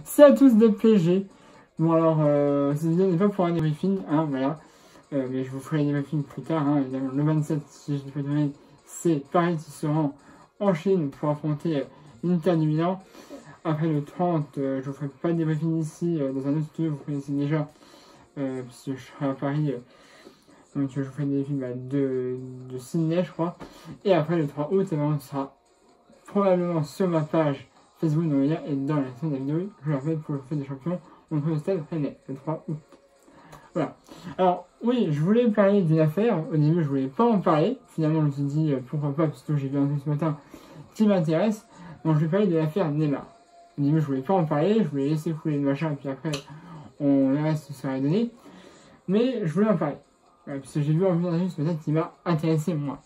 c'est à tous de PSG. Bon alors, cette vidéo n'est pas pour un débriefing, hein, voilà. Mais je vous ferai un débriefing plus tard, hein, évidemment. Le 27, si je ne fais pas c'est Paris qui se rend en Chine pour affronter l'Inter du Milan. Après le 30, je vous ferai pas de débriefing ici, dans un autre studio, vous connaissez déjà, puisque je serai à Paris. Donc je vous ferai des films de Sydney, je crois. Et après le 3 août, on sera probablement sur ma page Facebook dans le lien et dans la description de la vidéo. Je le rappelle pour le fait des champions, on trouve le stade Rennais, le 3 août. Voilà. Alors, oui, je voulais parler d'une affaire. Au début, je voulais pas en parler. Finalement, je me suis dit, pourquoi pas, parce que j'ai vu un truc ce matin qui m'intéresse. Donc, je vais parler de l'affaire Neymar. Au début, je voulais pas en parler. Je voulais laisser couler le machin, et puis après, on verra ce que ça va donner. Mais je voulais en parler. Voilà, parce que j'ai vu un vidéo ce matin qui m'a intéressé, moi.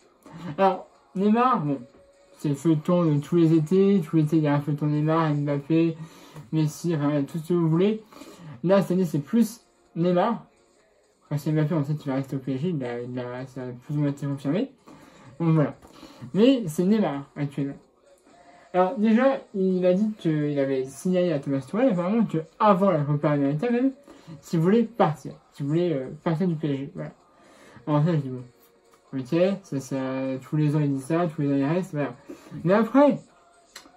Alors, Neymar, bon, c'est le feuilleton de tous les étés. Tous les étés, il y a un feuilleton Neymar, Mbappé, Messi, enfin, tout ce que vous voulez. Là, cette année, c'est plus Neymar. Parce que Mbappé, en fait, il va rester au PSG, ça a plus ou moins été confirmé. Donc voilà. Mais c'est Neymar, actuellement. Alors, déjà, il a dit qu'il avait signalé à Thomas Tuchel, apparemment, qu'avant la Copa América, même, s'il voulait partir. S'il voulait partir du PSG. Voilà. Alors, ça, je dis bon. Ok, ça, tous les ans, il dit ça, tous les ans, il reste, voilà. Mais après,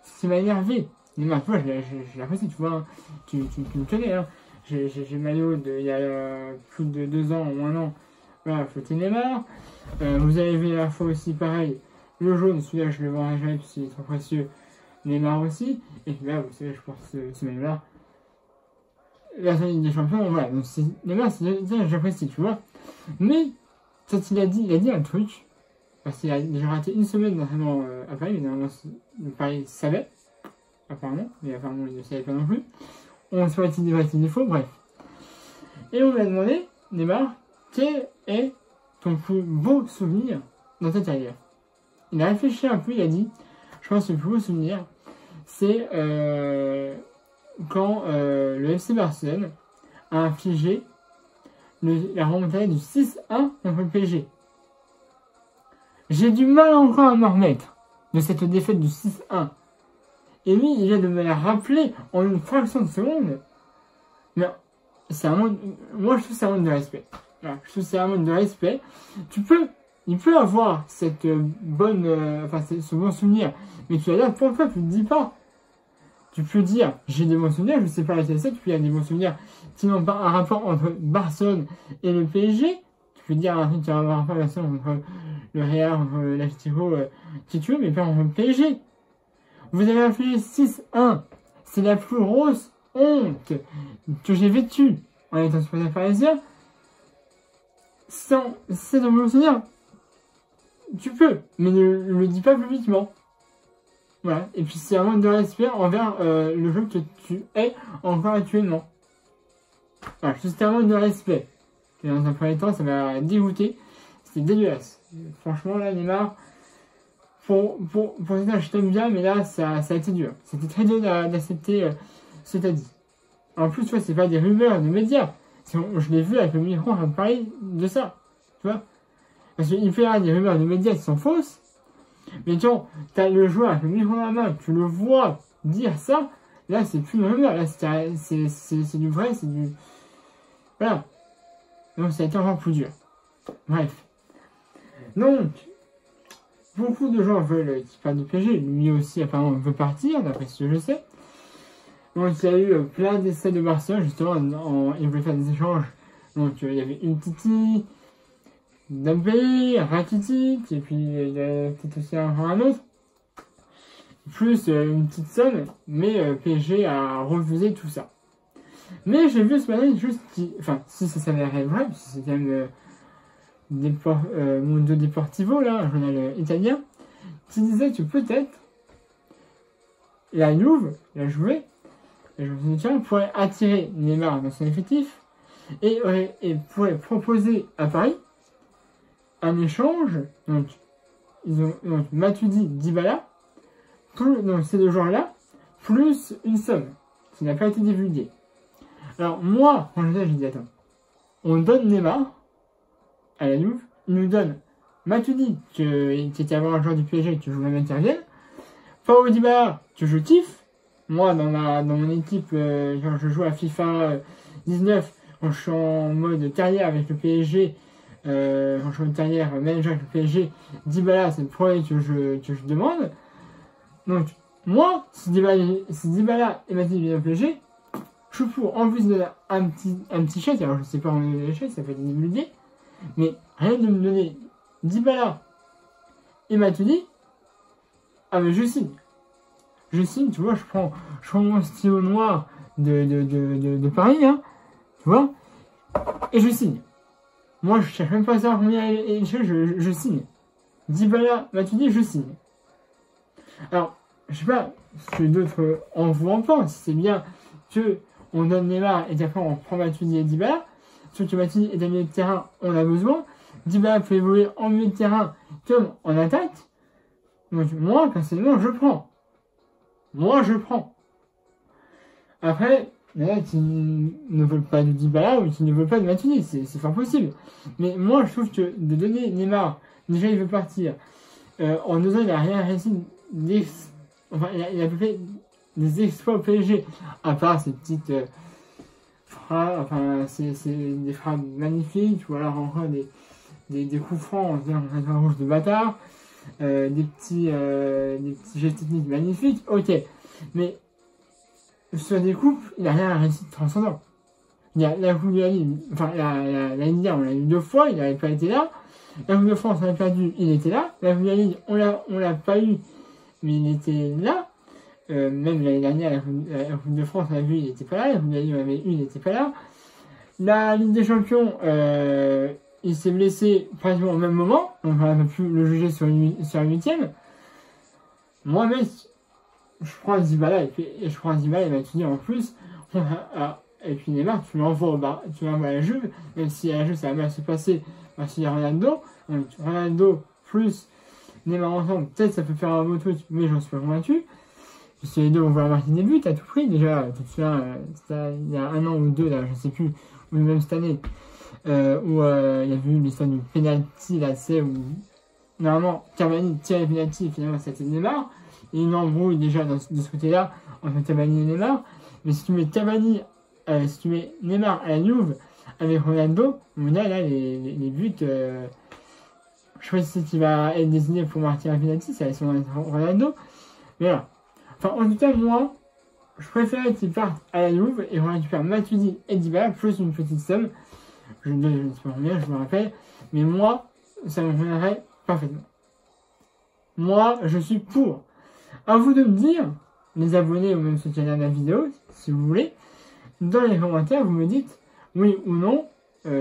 ça m'a énervé. Neymar, tu vois, je l'apprécie, tu vois, hein. Tu me connais, hein. J'ai maillot il y a plus de 2 ans ou 1 an. Voilà, fouetter Neymar. Vous avez vu la fois aussi, pareil, le jaune, celui-là, je le vendrai jamais parce qu'il est trop précieux. Neymar aussi. Et puis là, vous savez, je porte ce maillot-là. La Ligue des Champions, voilà. Donc, Neymar, j'apprécie, tu vois. Mais, quand il a dit un truc, parce qu'il a déjà raté une semaine d'entraînement à Paris, mais normalement, Paris savait, apparemment, mais apparemment, il ne savait pas non plus. On se dit vrai, c'est faux, bref. Et on lui a demandé, Neymar, quel est ton plus beau souvenir dans ta carrière? Il a réfléchi un peu, il a dit, je pense que le plus beau souvenir, c'est quand le FC Barcelone a infligé la remontée du 6-1 contre le PSG. J'ai du mal encore à m'en remettre de cette défaite du 6-1. Et lui, il vient de me la rappeler en une fraction de seconde. Mais c'est un monde, moi je trouve que c'est un monde de respect. Voilà, je trouve que c'est un monde de respect. Il peut avoir cette bonne, ce bon souvenir. Mais tu vas dire, pourquoi tu ne le dis pas? Tu peux dire, j'ai des bons souvenirs, je sais pas laquelle c'est, tu peux dire des bons souvenirs qui n'ont pas un rapport entre Barcelone et le PSG. Tu peux dire un truc qui a un rapport entre le Real, entre l'Atlético, si tu veux, mais pas entre le PSG. Vous avez appelé 6-1. C'est la plus grosse honte que j'ai vécue en étant supporter parisien. C'est dans mon souvenir. Tu peux, mais ne le dis pas publiquement. Voilà. Et puis c'est un manque de respect envers le jeu que tu es encore actuellement. Voilà, c'est un manque de respect. Et dans un premier temps, ça m'a dégoûté. C'était dégueulasse. Franchement, là, Neymar. Pour ça, je t'aime bien, mais là, ça a été dur. C'était très dur d'accepter ce que t'as dit. En plus, tu vois, c'est pas des rumeurs de médias. Je l'ai vu avec le micro en train de parler de ça. Tu vois? Parce qu'il peut y avoir des rumeurs de médias qui sont fausses. Mais quand t'as le joueur avec le micro dans la main, tu le vois dire ça, là, c'est plus une rumeur. Là, c'est du vrai, c'est du... Voilà. Donc, ça a été encore plus dur. Bref. Donc... Beaucoup de gens veulent qu'il parte du PSG, lui aussi apparemment veut partir, d'après ce que je sais. Donc il y a eu plein d'essais de Barcelone, justement, ils voulaient faire des échanges. Donc il y avait une Titi, Dembélé, Rakitic, et puis il y a peut-être aussi un autre. Plus une petite somme, mais PSG a refusé tout ça. Mais j'ai vu ce matin une chose qui, enfin, si ça s'avérait vrai, puisque c'est quand même... Mundo Deportivo, là, un journal italien, qui disait que peut-être la Juve, la Juve pourrait attirer Neymar dans son effectif et pourrait proposer à Paris un échange. Donc, ils ont Matuidi, Dybala, donc ces deux joueurs-là, plus une somme qui n'a pas été divulguée. Alors, moi, quand j'ai dit, attends, on donne Neymar à la Juve, il nous donne Matuidi, qui était avant un joueur du PSG, que je voulais intervienne, Paulo Dybala, que je kiffe, Moi, dans mon équipe, quand je joue à FIFA 19, quand je suis en mode carrière avec le PSG, quand je suis en carrière manager avec le PSG, Dybala, c'est le premier que je demande. Donc, moi, si Dybala est Matuidi viennent au PSG, je suis pour, en plus de un petit chèque, alors je sais pas en donner les chèques, ça peut être une idée, mais rien de me donner Dybala et Matuidi, ah mais je signe. Je signe, tu vois, je prends mon stylo noir de Paris, hein, tu vois, et je signe. Moi, je cherche même pas à savoir combien est le chèque, je signe. Dybala, Matuidi, je signe. Alors, je sais pas ce que d'autres en vous en pensent, c'est bien que on donne Neymar et après on prend Matuidi et Dybala. Sauf que Matuidi est un milieu de terrain, on a besoin. Dybala peut évoluer en milieu de terrain comme en attaque. Donc moi, personnellement, je prends. Moi, je prends. Après, il y en a qui ne veulent pas de Dybala ou qui ne veulent pas de Matuidi, c'est fort possible. Mais moi, je trouve que de donner Neymar, déjà il veut partir. En 2 ans, il n'a rien réussi. Enfin, il a fait des exploits au PSG, à part ces petites frappes, enfin, c'est des frappes magnifiques, ou alors encore des coups francs, on dirait un rouge de bâtard, des petits gestes techniques magnifiques, ok, mais sur des coupes, il n'a rien réussi de transcendant. Il y a la Coupe de la Ligue, enfin, la Ligue 1, on l'a eu 2 fois, il n'avait pas été là. La Coupe de France, on l'a perdu, il était là. La Coupe de la Ligue, on l'a pas eu, mais il était là. Même l'année dernière, la Coupe de France, on l'a vu, il n'était pas là. La Coupe de la Ligue, on l'avait eu, il n'était pas là. La Ligue des Champions, il s'est blessé pratiquement au même moment, donc on n'a pas pu le juger sur la 8ème. Moi, mec, je prends Dybala et je prends Dybala et Matuidi en plus. Et puis Neymar, tu l'envoies à la Juve, même si à la Juve ça va mal se passer, parce qu'il y a Ronaldo. Donc Ronaldo plus Neymar ensemble, peut-être ça peut faire un beau truc, mais j'en suis pas convaincu. Parce que les deux vont vouloir marquer des buts à tout prix. Déjà, tu te souviens, il y a 1 an ou 2, là, je sais plus, ou même cette année, où il y a eu l'histoire du penalty, là, tu sais, où normalement Cavani tire les penalty, et finalement c'était Neymar. Et une embrouille déjà de ce côté-là, entre Cavani et Neymar. Mais si tu mets si tu mets Neymar à la Juve avec Ronaldo, on a là les buts. Je sais pas si tu va être désigné pour marquer un penalty, ça va être Ronaldo. Mais voilà. Enfin, en tout cas, moi, je préférais qu'il parte à la Juve et on récupère Matuidi et Dybala plus une petite somme. Je ne sais pas combien, je me rappelle. Mais moi, ça me conviendrait parfaitement. Moi, je suis pour. À vous de me dire, les abonnés ou même ceux qui regardent la vidéo, si vous voulez, dans les commentaires, vous me dites oui ou non,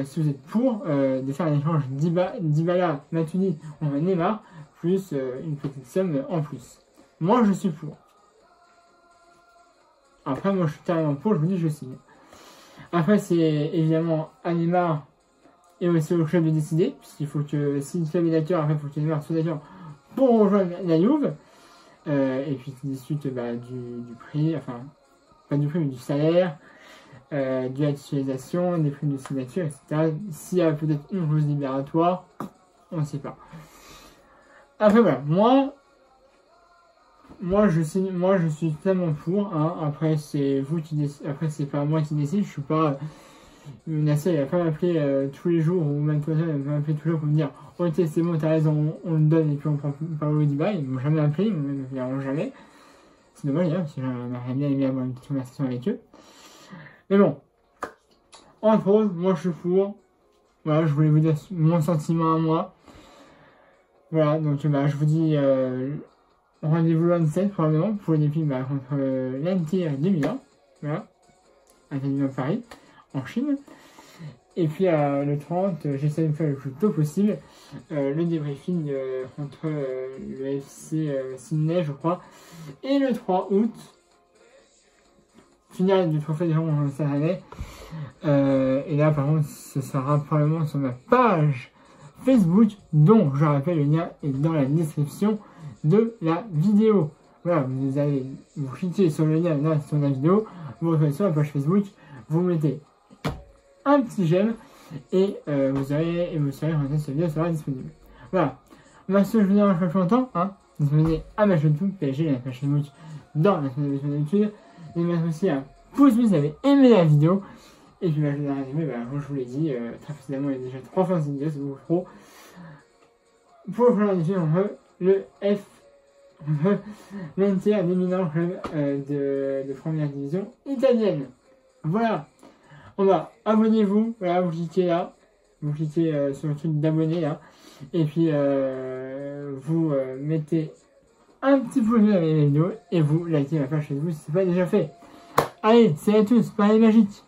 si vous êtes pour de faire un échange Dybala, Matuidi ou Neymar, plus une petite somme en plus. Moi, je suis pour. Après, moi, je suis carrément pour, je vous dis, je signe. Après, c'est évidemment à Neymar et aussi au club de décider, puisqu'il faut que, si le club est d'accord, après, il faut que Neymar soit d'accord pour rejoindre la Juve. Et puis, tu discutes du prix, enfin, pas du prix, mais du salaire, de la titularisation, des primes de signature, etc. S'il y a peut-être une clause libératoire, on ne sait pas. Après, voilà, moi, je suis totalement pour. Hein. Après, c'est vous qui décidez. Après, c'est pas moi qui décide. Je suis pas. Nasser, il va pas m'appeler tous les jours, ou même toi, il va m'appeler tous les jours pour me dire ok, c'est bon, t'as raison, on le donne et puis on prend Paulo Dybala. Ils m'ont jamais appelé, ils me verront jamais. C'est dommage d'ailleurs, parce que j'aurais bien aimé avoir une petite conversation avec eux. Mais bon, entre autres, moi je suis pour. Voilà, je voulais vous dire mon sentiment à moi. Voilà, donc je vous dis. Rendez-vous le 27 probablement pour les films contre l'Inter de Milan, voilà, à Milan Paris, en Chine. Et puis le 30, j'essaie de faire le plus tôt possible le débriefing contre le FC Sydney, je crois. Et le 3 août, finale du trophée des gens cette année. Et là, par contre, ce sera probablement sur ma page Facebook, dont je rappelle, le lien est dans la description de la vidéo. Voilà, vous cliquez sur le lien là sur la vidéo, vous retrouvez sur la page Facebook, vous mettez un petit j'aime et vous savez quand cette vidéo sera disponible. Voilà. Merci, je vous dis à la prochaine fois, hein. Vous venez à ma chaîne YouTube, PSG, la page Facebook dans la description d'habitude. Et mettre aussi un pouce bleu si vous avez aimé la vidéo. Et puis, je vais résumer, comme je vous l'ai dit, très précédemment, il y a déjà 3 fois cette vidéo, c'est beaucoup trop. Pour le prochain épisode, on veut le l'Inter, l'éminent club de première division italienne. Voilà. On va, abonnez-vous, voilà, vous cliquez là, vous cliquez sur le truc d'abonner là, et puis vous mettez un petit pouce bleu dans les vidéos et vous likez ma page Facebook si ce n'est pas déjà fait. Allez, c'est à tous, pareil magique.